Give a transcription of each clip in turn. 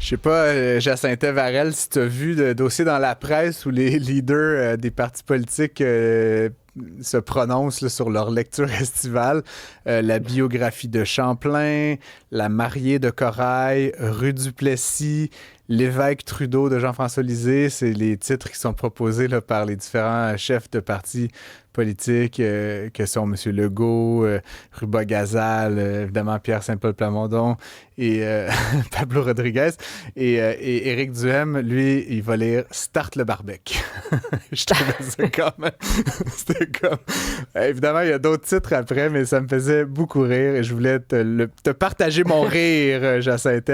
Je sais pas, Jacinta Varel, si tu as vu le dossier dans la presse où les leaders des partis politiques se prononcent là, sur leur lecture estivale. La biographie de Champlain, La mariée de Corail, Rue Duplessis, L'évêque Trudeau de Jean-François Lisée, c'est les titres qui sont proposés là, par les différents chefs de partis politiques que sont M. Legault, Ruba Gazal, évidemment Pierre Saint-Paul Plamondon et Pablo Rodriguez. Et Éric Duhem, lui, il va lire Start le barbecue. Je trouvais ça comme... C'était comme... Évidemment, il y a d'autres titres après, mais ça me faisait beaucoup rire et je voulais te partager mon rire, Jacinthe,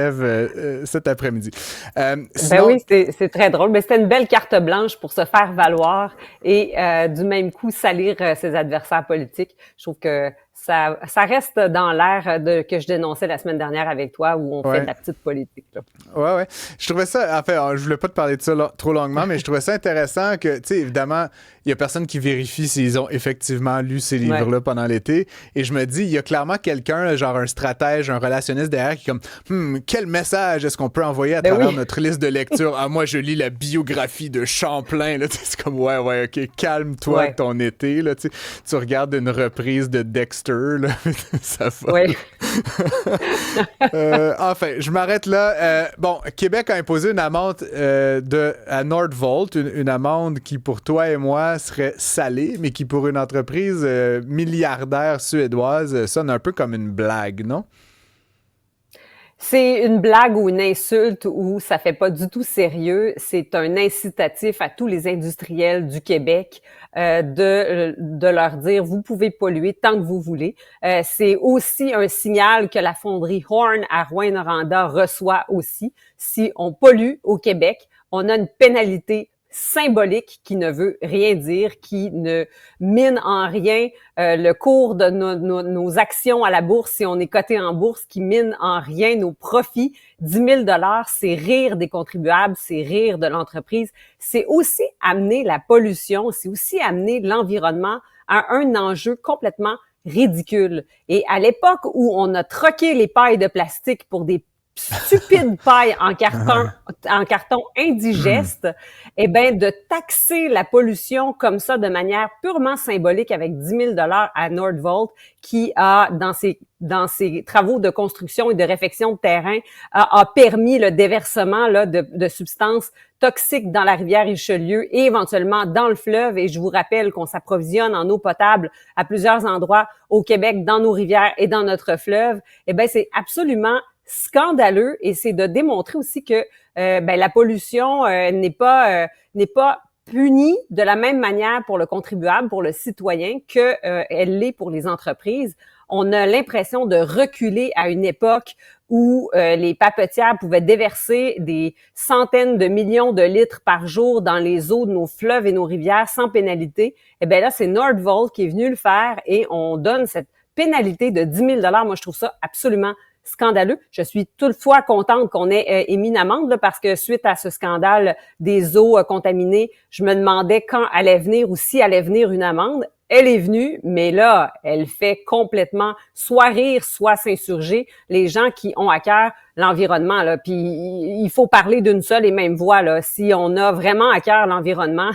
cet après-midi. Sinon... Ben oui, c'est très drôle. Mais c'était une belle carte blanche pour se faire valoir et du même coup salir ses adversaires politiques. Je trouve que ça reste dans l'air que je dénonçais la semaine dernière avec toi, où on fait de la petite politique. Là. Ouais. Je trouvais ça, en fait, je voulais pas te parler de ça trop longuement, mais je trouvais ça intéressant que, tu sais, évidemment, il y a personne qui vérifie s'ils ont effectivement lu ces livres-là pendant l'été. Et je me dis, il y a clairement quelqu'un, genre un stratège, un relationniste derrière qui est comme, quel message est-ce qu'on peut envoyer à travers notre liste de lecture? Ah, moi, je lis la biographie de Champlain, là, c'est comme, ouais, ok, calme-toi avec ton été, là, tu regardes une reprise de Dexter, là, ça va. Oui. Enfin, je m'arrête là. Bon, Québec a imposé une amende à Nordvolt, une amende qui, pour toi et moi, serait salée, mais qui, pour une entreprise milliardaire suédoise, sonne un peu comme une blague, non? C'est une blague ou une insulte où ça fait pas du tout sérieux. C'est un incitatif à tous les industriels du Québec de leur dire vous pouvez polluer tant que vous voulez. C'est aussi un signal que la fonderie Horn à Rouyn-Noranda reçoit aussi. Si on pollue au Québec, on a une pénalité symbolique qui ne veut rien dire, qui ne mine en rien le cours de nos actions à la bourse si on est coté en bourse, qui mine en rien nos profits. 10 000 $, c'est rire des contribuables, c'est rire de l'entreprise. C'est aussi amener la pollution, c'est aussi amener l'environnement à un enjeu complètement ridicule. Et à l'époque où on a troqué les pailles de plastique pour des stupide paille en carton indigeste, eh ben de taxer la pollution comme ça de manière purement symbolique avec 10 000 $ à Nordvolt qui a dans ses travaux de construction et de réfection de terrain a permis le déversement là de substances toxiques dans la rivière Richelieu et éventuellement dans le fleuve. Et je vous rappelle qu'on s'approvisionne en eau potable à plusieurs endroits au Québec, dans nos rivières et dans notre fleuve. Eh ben c'est absolument scandaleux et c'est de démontrer aussi que la pollution n'est pas punie de la même manière pour le contribuable, pour le citoyen que elle l'est pour les entreprises. On a l'impression de reculer à une époque où les papetières pouvaient déverser des centaines de millions de litres par jour dans les eaux de nos fleuves et nos rivières sans pénalité. Eh bien là, c'est Nordvolt qui est venu le faire et on donne cette pénalité de 10 000 $. Moi, je trouve ça absolument scandaleux. Je suis toutefois contente qu'on ait émis une amende là, parce que suite à ce scandale des eaux contaminées, je me demandais quand allait venir ou si allait venir une amende. Elle est venue, mais là, elle fait complètement soit rire, soit s'insurger les gens qui ont à cœur l'environnement. Là. Puis il faut parler d'une seule et même voix. Là. Si on a vraiment à cœur l'environnement,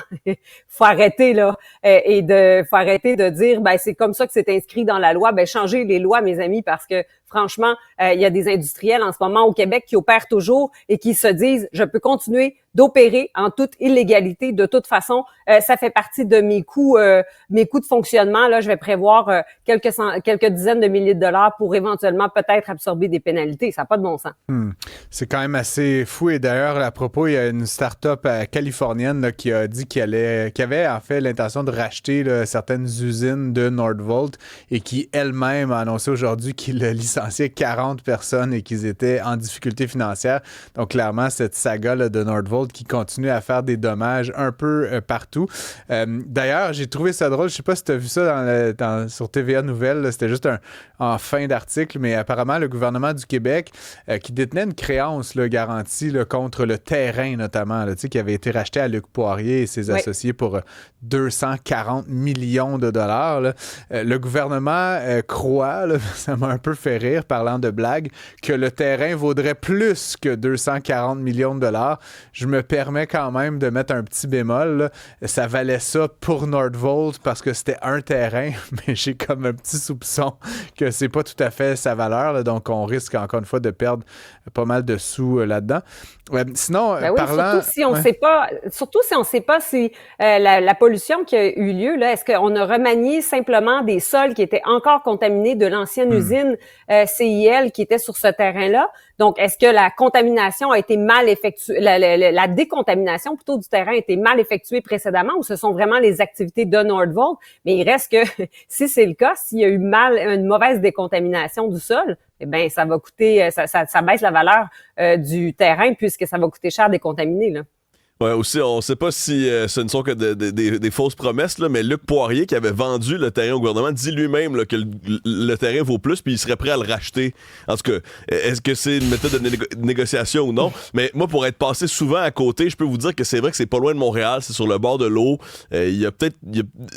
faut arrêter là faut arrêter de dire c'est comme ça que c'est inscrit dans la loi. Changez les lois, mes amis, parce que franchement, il y a des industriels en ce moment au Québec qui opèrent toujours et qui se disent je peux continuer d'opérer en toute illégalité. De toute façon, ça fait partie de mes coûts de fonctionnement. Là, je vais prévoir quelques dizaines de milliers de dollars pour éventuellement peut-être absorber des pénalités. Ça n'a pas de bon sens. C'est quand même assez fou. Et d'ailleurs, à propos, il y a une start-up californienne là, qui a dit qu'elle avait en fait l'intention de racheter là, certaines usines de Nordvolt et qui elle-même a annoncé aujourd'hui qu'il licenciait 40 personnes et qu'ils étaient en difficulté financière. Donc clairement, cette saga là, de Nordvolt qui continue à faire des dommages un peu partout. D'ailleurs, j'ai trouvé ça drôle. Je sais pas si tu as vu ça sur TVA Nouvelles. Là, c'était juste en fin d'article, mais apparemment, le gouvernement du Québec qui détenait une créance là, garantie là, contre le terrain notamment, là, qui avait été racheté à Luc Poirier et ses associés pour 240 millions de dollars. Là. Le gouvernement croit, là, ça m'a un peu fait rire parlant de blague, que le terrain vaudrait plus que 240 millions de dollars. Je me permets quand même de mettre un petit bémol. Là. Ça valait ça pour Nordvolt parce que c'était un terrain, mais j'ai comme un petit soupçon que c'est pas tout à fait sa valeur. Là, donc, on risque encore une fois de perdre pas mal de sous là-dedans. Sinon, oui, parlant... surtout si on ne sait pas si la pollution qui a eu lieu, là, est-ce qu'on a remanié simplement des sols qui étaient encore contaminés de l'ancienne usine CIL qui était sur ce terrain-là? Donc, est-ce que la contamination a été mal effectuée, la décontamination plutôt du terrain a été mal effectuée précédemment ou ce sont vraiment les activités de Nordvolt? Mais il reste que, si c'est le cas, s'il y a eu une mauvaise décontamination du sol, eh bien, ça va coûter, ça baisse la valeur du terrain puisque ça va coûter cher décontaminer, là. Ouais, aussi, on ne sait pas si ce ne sont que des fausses promesses, là, mais Luc Poirier, qui avait vendu le terrain au gouvernement, dit lui-même là, que le terrain vaut plus, puis il serait prêt à le racheter. En tout cas, est-ce que c'est une méthode de négociation ou non? Mais moi, pour être passé souvent à côté, je peux vous dire que c'est vrai que c'est pas loin de Montréal, c'est sur le bord de l'eau. Il y a peut-être...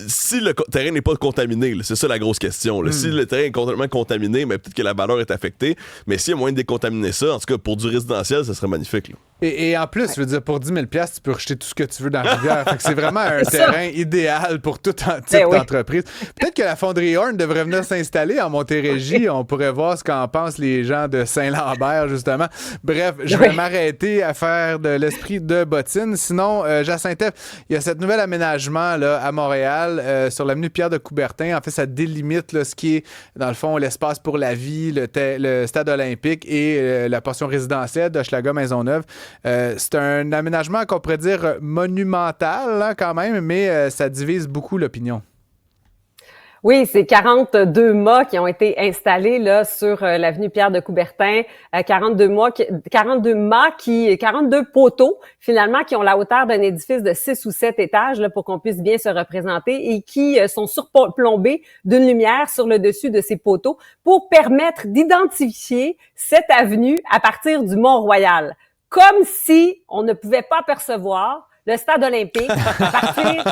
si le terrain n'est pas contaminé, là, c'est ça la grosse question. Là. Si le terrain est complètement contaminé, mais peut-être que la valeur est affectée. Mais s'il y a moyen de décontaminer ça, en tout cas, pour du résidentiel, ça serait magnifique. Là. Et en plus, je veux dire, pour 10 000 $, tu peux rejeter tout ce que tu veux dans la rivière. Fait que c'est vraiment un terrain idéal pour tout type d'entreprise. Peut-être que la fonderie Horn devrait venir s'installer en Montérégie. On pourrait voir ce qu'en pensent les gens de Saint-Lambert, justement. Bref, je vais m'arrêter à faire de l'esprit de bottine. Sinon, Jacinthe, il y a cet nouvel aménagement là, à Montréal, sur l'avenue Pierre de Coubertin. En fait, ça délimite là, ce qui est, dans le fond, l'espace pour la vie, le stade olympique et la portion résidentielle d'Hochelaga-Maisonneuve. C'est un aménagement qu'on pourrait dire monumental hein, quand même, mais ça divise beaucoup l'opinion. Oui, c'est 42 mâts qui ont été installés là sur l'avenue Pierre de Coubertin, 42 poteaux finalement qui ont la hauteur d'un édifice de 6 ou 7 étages là, pour qu'on puisse bien se représenter et qui sont surplombés d'une lumière sur le dessus de ces poteaux pour permettre d'identifier cette avenue à partir du Mont-Royal. Comme si on ne pouvait pas percevoir le stade olympique à partir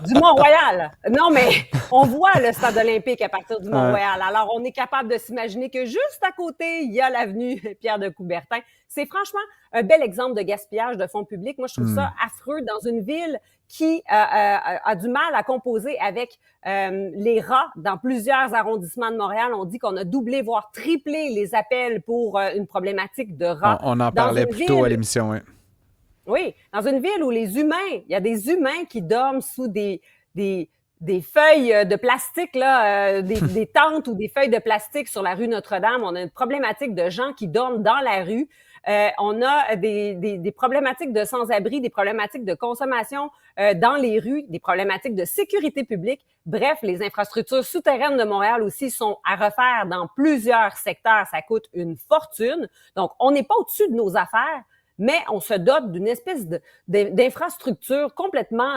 du Mont-Royal. Non, mais on voit le stade olympique à partir du Mont-Royal. Alors, on est capable de s'imaginer que juste à côté, il y a l'avenue Pierre de Coubertin. C'est franchement un bel exemple de gaspillage de fonds publics. Moi, je trouve ça affreux dans une ville qui a du mal à composer avec les rats dans plusieurs arrondissements de Montréal. On dit qu'on a doublé, voire triplé les appels pour une problématique de rats. On en parlait plus tôt à l'émission, oui. Oui, dans une ville où il y a des humains qui dorment sous des feuilles de plastique, là, des tentes ou des feuilles de plastique sur la rue Notre-Dame. On a une problématique de gens qui dorment dans la rue. On a des problématiques de sans-abri, des problématiques de consommation dans les rues, des problématiques de sécurité publique. Bref, les infrastructures souterraines de Montréal aussi sont à refaire dans plusieurs secteurs. Ça coûte une fortune. Donc, on n'est pas au-dessus de nos affaires, mais on se dote d'une espèce d'infrastructure complètement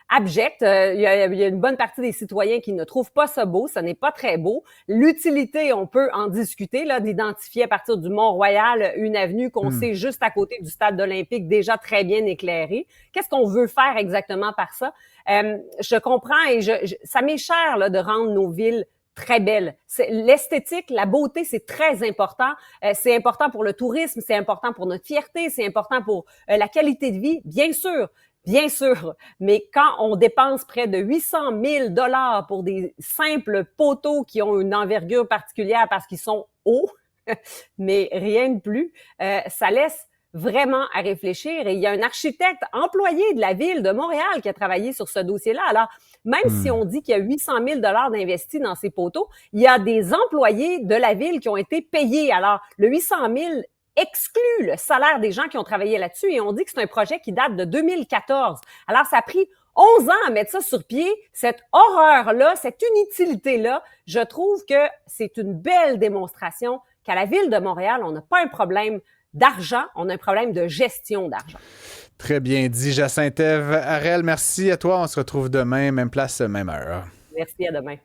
abjecte. Il y a une bonne partie des citoyens qui ne trouvent pas ça beau, ça n'est pas très beau. L'utilité, on peut en discuter, là, d'identifier à partir du Mont-Royal une avenue qu'on sait juste à côté du stade olympique, déjà très bien éclairée. Qu'est-ce qu'on veut faire exactement par ça? Je comprends et ça m'est cher là, de rendre nos villes très belle. L'esthétique, la beauté, c'est très important. C'est important pour le tourisme, c'est important pour notre fierté, c'est important pour la qualité de vie, bien sûr. Mais quand on dépense près de 800 000 $ pour des simples poteaux qui ont une envergure particulière parce qu'ils sont hauts, mais rien de plus, ça laisse vraiment à réfléchir. Et il y a un architecte employé de la ville de Montréal qui a travaillé sur ce dossier-là. Alors, même si on dit qu'il y a 800 000 $ d'investis dans ces poteaux, il y a des employés de la ville qui ont été payés. Alors, le 800 000 exclut le salaire des gens qui ont travaillé là-dessus et on dit que c'est un projet qui date de 2014. Alors, ça a pris 11 ans à mettre ça sur pied. Cette horreur-là, cette inutilité-là, je trouve que c'est une belle démonstration qu'à la ville de Montréal, on n'a pas un problème d'argent, on a un problème de gestion d'argent. Très bien dit, Jacinthe Harel. Merci à toi. On se retrouve demain, même place, même heure. Merci, à demain.